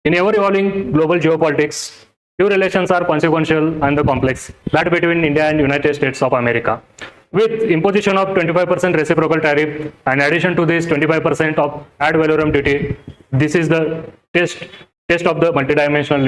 In ever-evolving global geopolitics, two relations are consequential and the complex, that between India and United States of America. With imposition of 25% reciprocal tariff and addition to this 25% of ad valorem duty, this is the test of the multidimensional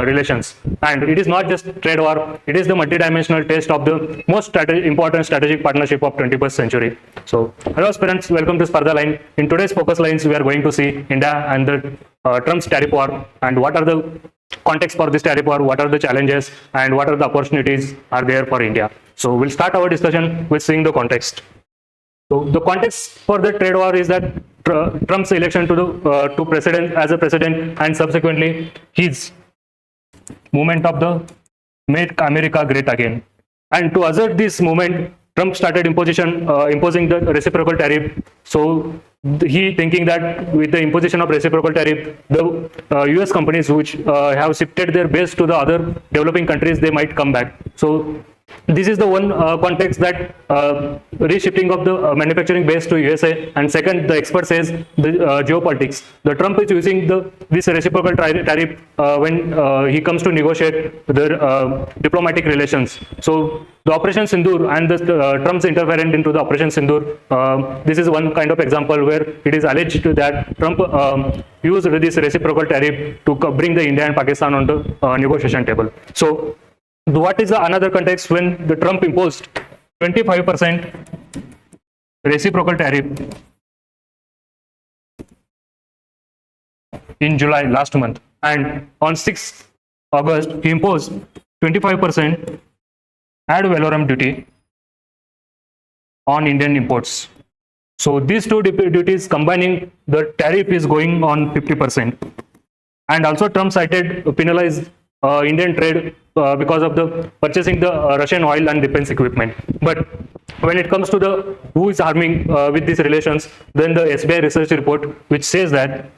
relations. And it is not just trade war, it is the multidimensional test of the most important strategic partnership of 21st century. So, hello aspirants, welcome to Sparda Line. In today's focus lines, we are going to see India and the Trump's tariff war and what are the context for this tariff war, what are the challenges and what are the opportunities are there for India. So we'll start our discussion with seeing the context. So the context for the trade war is that Trump's election to president as a president and subsequently his movement of the Make America Great Again. And to assert this movement, Trump started imposing the reciprocal tariff. So he thinking that with the imposition of reciprocal tariff, the US companies which have shifted their base to the other developing countries, they might come back. So this is the one context that reshifting of the manufacturing base to USA. And second, the expert says the geopolitics. The Trump is using this reciprocal tariff when he comes to negotiate the diplomatic relations. So the Operation Sindoor and the Trump's interference into the Operation Sindoor, this is one kind of example where it is alleged that Trump used this reciprocal tariff to bring the India and Pakistan on the negotiation table. So what is the another context when the Trump imposed 25% reciprocal tariff in July last month, and on 6th August he imposed 25% ad valorem duty on Indian imports. So these two duties combining, the tariff is going on 50%. And also Trump cited penalized Indian trade because of the purchasing the Russian oil and defense equipment. But when it comes to the who is harming with these relations, then the SBI research report which says that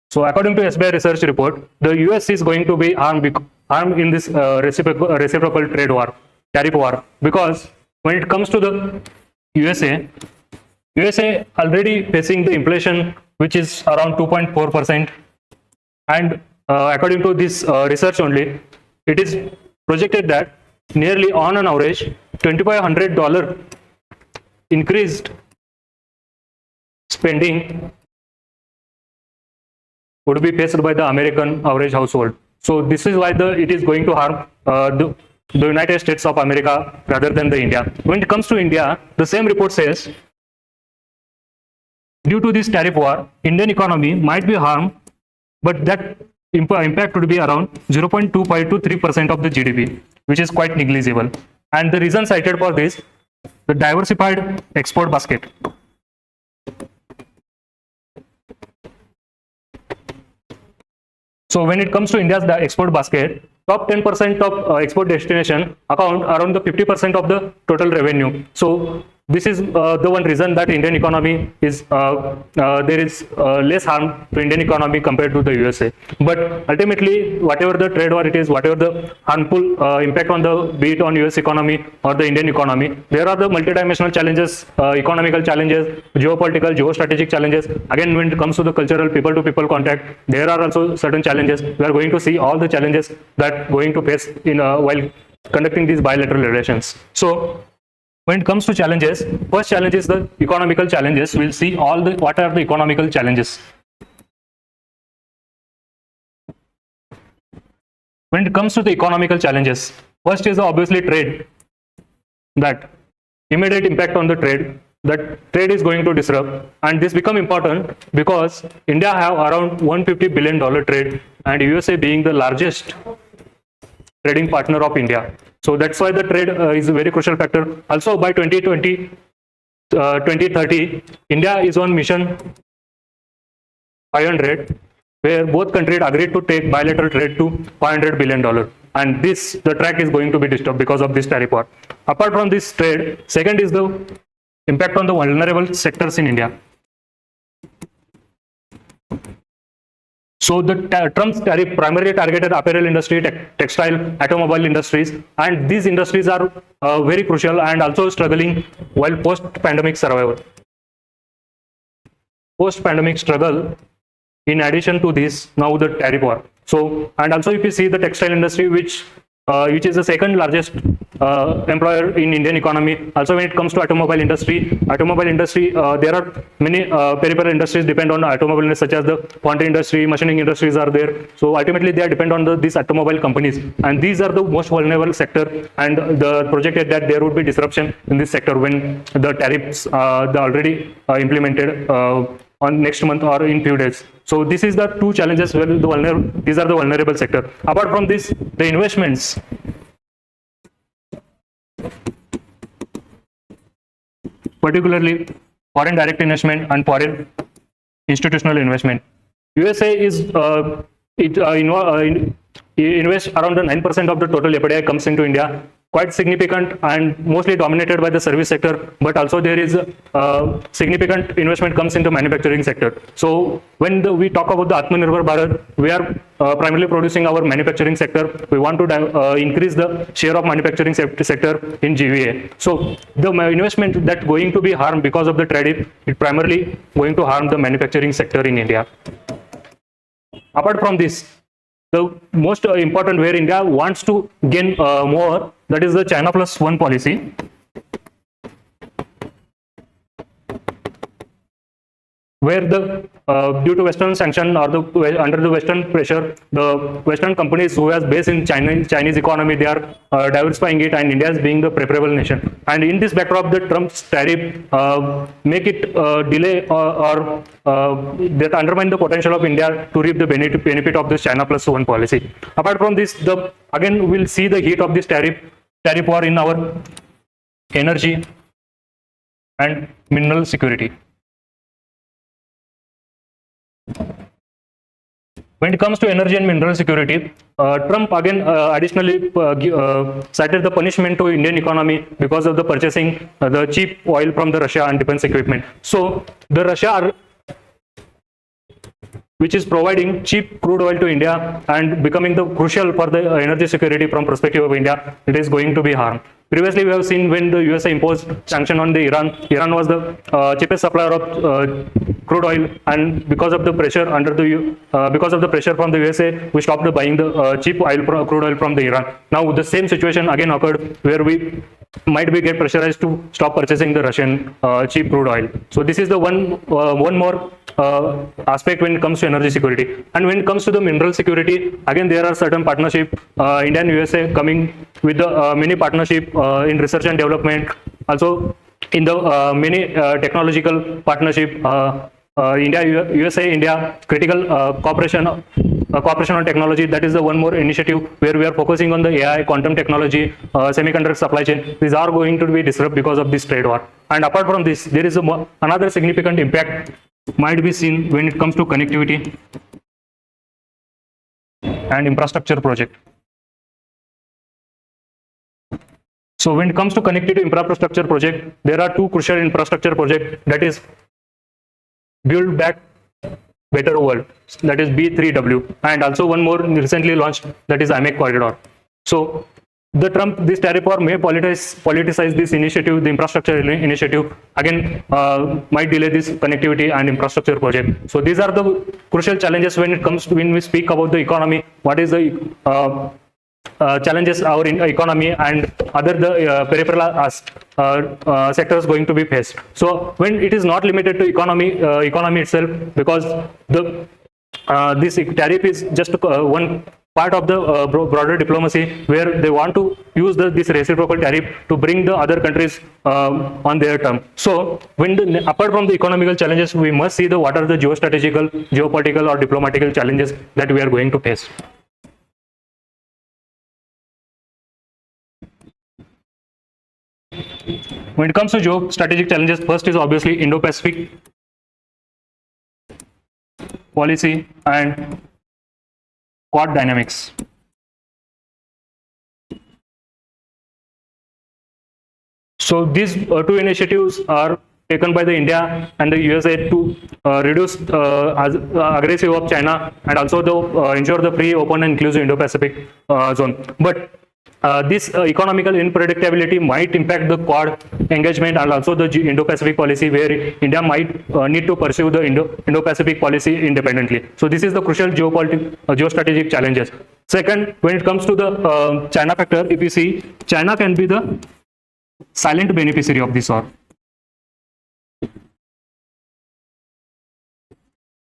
so according to SBI research report, the US is going to be harmed in this reciprocal trade war, tariff war, because when it comes to the USA already facing the inflation which is around 2.4%, and according to this research only, it is projected that nearly on an average $2,500 increased spending would be faced by the American average household. So this is why it is going to harm the United States of America rather than the India. When it comes to India, the same report says due to this tariff war, Indian economy might be harmed, but that impact would be around 0.25 to 3% of the GDP, which is quite negligible. And the reason cited for this, the diversified export basket. So when it comes to India's export basket, top 10% of export destination account around the 50% of the total revenue. So this is the one reason that Indian economy is there is less harm to Indian economy compared to the USA. But ultimately, whatever the trade war it is, whatever the harmful impact on the be it on US economy or the Indian economy, there are the multidimensional challenges, economical challenges, geopolitical, geostrategic challenges. Again, when it comes to the cultural people-to-people contact, there are also certain challenges. We are going to see all the challenges that going to face in while conducting these bilateral relations. So when it comes to challenges, first challenge is the economical challenges. We'll see what are the economical challenges. When it comes to the economical challenges, first is obviously trade. That immediate impact on the trade, that trade is going to disrupt, and this become important because India have around $150 billion trade and USA being the largest trading partner of India. So that's why the trade is a very crucial factor. Also by 2030, India is on mission 500, where both countries agreed to take bilateral trade to $500 billion. And the track is going to be disturbed because of this tariff war. Apart from this trade, second is the impact on the vulnerable sectors in India. So the Trump's tariff primarily targeted apparel industry, textile, automobile industries, and these industries are very crucial and also struggling while post-pandemic survival. Post-pandemic struggle, in addition to this, now the tariff war. So, and also if you see the textile industry, which is the second largest employer in Indian economy. Also, when it comes to automobile industry, there are many peripheral industries depend on automobile industry, such as the foundry industry, machining industries are there. So ultimately, they are depend on these automobile companies, and these are the most vulnerable sector. And the projected that there would be disruption in this sector when the tariffs they already implemented on next month or in few days. So this is the two challenges where these are the vulnerable sector. Apart from this, the investments. Particularly foreign direct investment and foreign institutional investment. USA is invest around the 9% of the total FDI comes into India, quite significant and mostly dominated by the service sector, but also there is significant investment comes into manufacturing sector. So when we talk about the Atmanirbhar Bharat, we are primarily producing our manufacturing sector. We want to increase the share of manufacturing sector in GVA. So the investment that going to be harmed because of the tariff, it primarily going to harm the manufacturing sector in India. Apart from this, the most important where India wants to gain more, that is the China plus one policy. Where the due to Western sanction or under the Western pressure, the Western companies who has based in Chinese economy, they are diversifying it, and India is being the preferable nation. And in this backdrop, the Trump's tariff make it delay or that undermine the potential of India to reap the benefit of this China plus one policy. Apart from this, again we'll see the heat of this tariff war in our energy and mineral security. When it comes to energy and mineral security, Trump again additionally cited the punishment to Indian economy because of the purchasing the cheap oil from the Russia and defense equipment. So the Russia, which is providing cheap crude oil to India and becoming the crucial for the energy security from perspective of India, it is going to be harmed. Previously, we have seen when the USA imposed sanction on the Iran was the cheapest supplier of crude oil, and because of the pressure from the USA, we stopped buying the cheap crude oil from the Iran. Now the same situation again occurred where we might be get pressurized to stop purchasing the Russian cheap crude oil. So this is the one more aspect when it comes to energy security. And when it comes to the mineral security, again there are certain partnership, India and USA coming with the many partnership in research and development, also in the many technological partnership, USA-India critical cooperation on technology. That is the one more initiative where we are focusing on the AI, quantum technology, semiconductor supply chain. These are going to be disrupted because of this trade war. And apart from this, there is another significant impact might be seen when it comes to connectivity and infrastructure project. So when it comes to connectivity infrastructure project, there are two crucial infrastructure projects, that is Build Back Better World, that is B3W, and also one more recently launched, that is IMEC corridor. So this tariff war may politicize this initiative, the infrastructure initiative, again might delay this connectivity and infrastructure project. So these are the crucial challenges when we speak about the economy. What is the challenges our economy and other peripheral sectors going to be faced. So when it is not limited to economy itself, because this tariff is just one part of the broader diplomacy where they want to use this reciprocal tariff to bring the other countries on their term. So apart from the economical challenges, we must see what are the geostrategical, geopolitical or diplomatical challenges that we are going to face. When it comes to geostrategic challenges, first is obviously Indo-Pacific policy and Quad dynamics. So these two initiatives are taken by the India and the USA to reduce aggressive of China, and also the ensure the free, open, and inclusive Indo-Pacific zone. But this economical unpredictability might impact the Quad engagement and also the Indo-Pacific policy, where India might need to pursue the Indo-Pacific policy independently. So this is the crucial geostrategic challenges. Second, when it comes to the China factor, if you see, China can be the silent beneficiary of this war,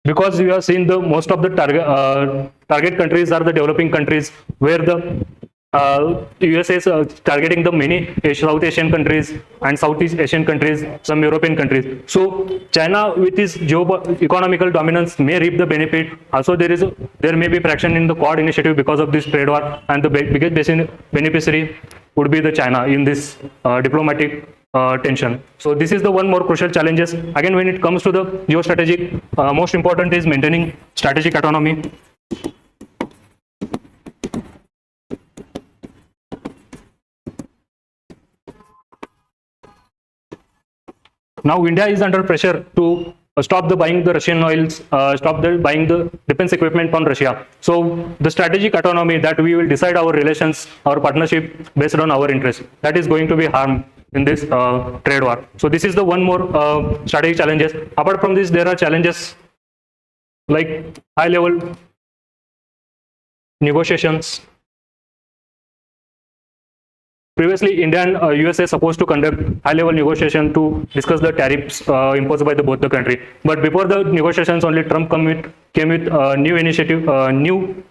because we have seen the most of the target countries are the developing countries, where the USA is targeting the many South Asian countries and Southeast Asian countries, some European countries. So China, with its economical dominance, may reap the benefit. Also, there may be fraction in the Quad initiative because of this trade war, and the biggest beneficiary would be the China in this diplomatic tension. So this is the one more crucial challenges. Again, when it comes to the geostrategic, most important is maintaining strategic autonomy. Now India is under pressure to stop buying the Russian oils, stop buying the defense equipment from Russia. So the strategic autonomy, that we will decide our relations, our partnership based on our interests, that is going to be harmed in this trade war. So this is the one more strategic challenges. Apart from this, there are challenges like high level negotiations. Previously, India and USA supposed to conduct high-level negotiation to discuss the tariffs imposed by both the country. But before the negotiations, only Trump came with a new initiative, new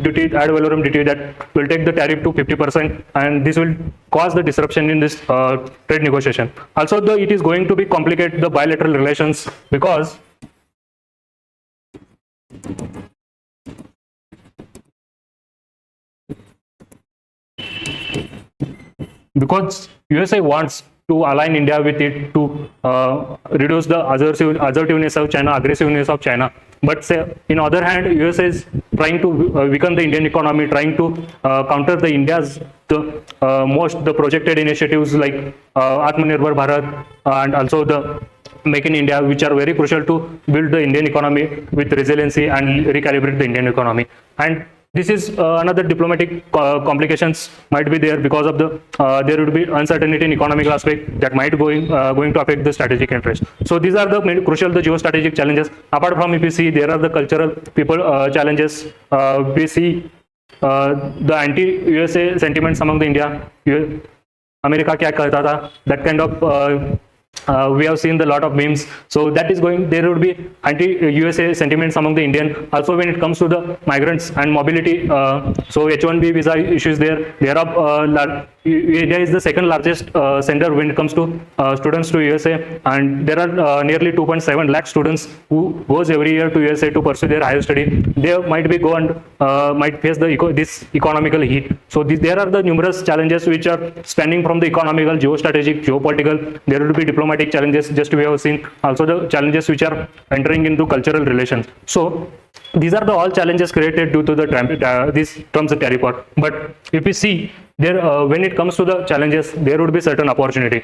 duty, ad valorem duty, that will take the tariff to 50%, and this will cause the disruption in this trade negotiation. Also, it is going to be complicate the bilateral relations, because USA wants to align India with it to reduce the assertiveness of China, aggressiveness of China. But in other hand, USA is trying to weaken the Indian economy, trying to counter the India's the projected initiatives like Atmanirbhar Bharat and also the Make in India, which are very crucial to build the Indian economy with resiliency and recalibrate the Indian economy. And this is another diplomatic complications might be there, because of the there would be uncertainty in economic aspect that might going to affect the strategic interest. So these are the crucial geostrategic challenges. Apart from, if you see, there are the cultural people challenges. We see the anti-USA sentiments among the India. America kya kahta tha, that kind of we have seen a lot of memes. So that is going, there would be anti-USA sentiments among the Indian. Also, when it comes to the migrants and mobility, so H1B visa issues there. India is the second largest sender when it comes to students to USA, and there are nearly 2.7 lakh students who goes every year to USA to pursue their higher study. They might be might face this economical heat. So there are the numerous challenges which are spanning from the economical, geostrategic, geopolitical. There will be diplomatic challenges, just we have seen. Also the challenges which are entering into cultural relations. So these are the all challenges created due to the these Trump's tariff war. But if we see there, when it comes to the challenges, there would be certain opportunity.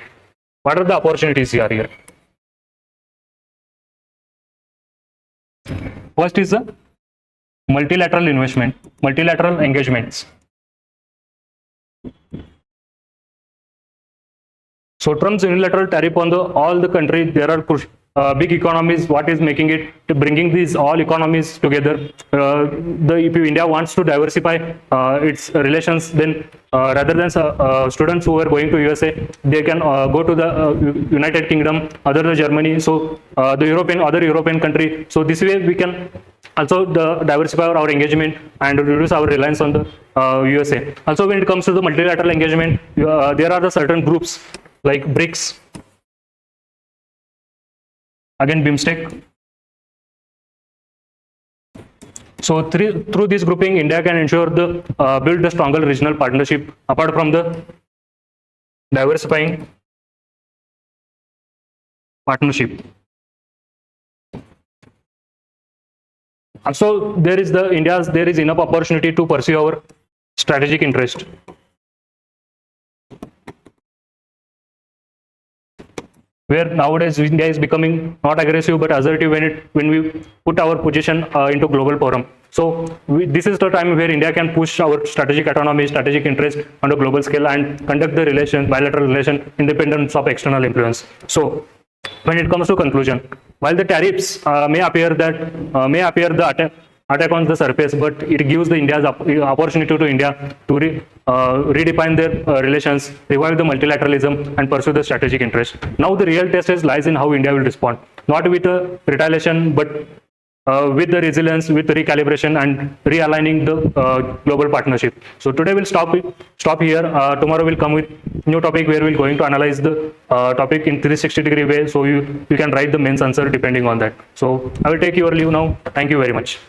What are the opportunities here? First is the multilateral investment, multilateral engagements. So Trump's unilateral tariff on all the countries, there are big economies. What is making it to bringing these all economies together? If India wants to diversify its relations, then rather than students who are going to USA, they can go to the United Kingdom, other Germany. So the other European country. So this way we can also diversify our engagement and reduce our reliance on the USA. Also, when it comes to the multilateral engagement, there are the certain groups like BRICS, again BIMSTEC. So through this grouping, India can ensure build a stronger regional partnership apart from the diversifying partnership. Also, there is enough opportunity to pursue our strategic interest. where nowadays India is becoming not aggressive but assertive when we put our position into global forum. So this is the time where India can push our strategic autonomy, strategic interest on a global scale and conduct the bilateral relation independent of external influence. So when it comes to conclusion, while the tariffs may appear the attack on the surface, but it gives the India's opportunity to India to redefine their relations, revive the multilateralism, and pursue the strategic interest. Now the real test lies in how India will respond, not with retaliation, but with the resilience, with the recalibration and realigning the global partnership. So today we'll stop here. Tomorrow we'll come with new topic where we're going to analyze the topic in 360-degree way. So you can write the mains answer depending on that. So I will take your leave now. Thank you very much.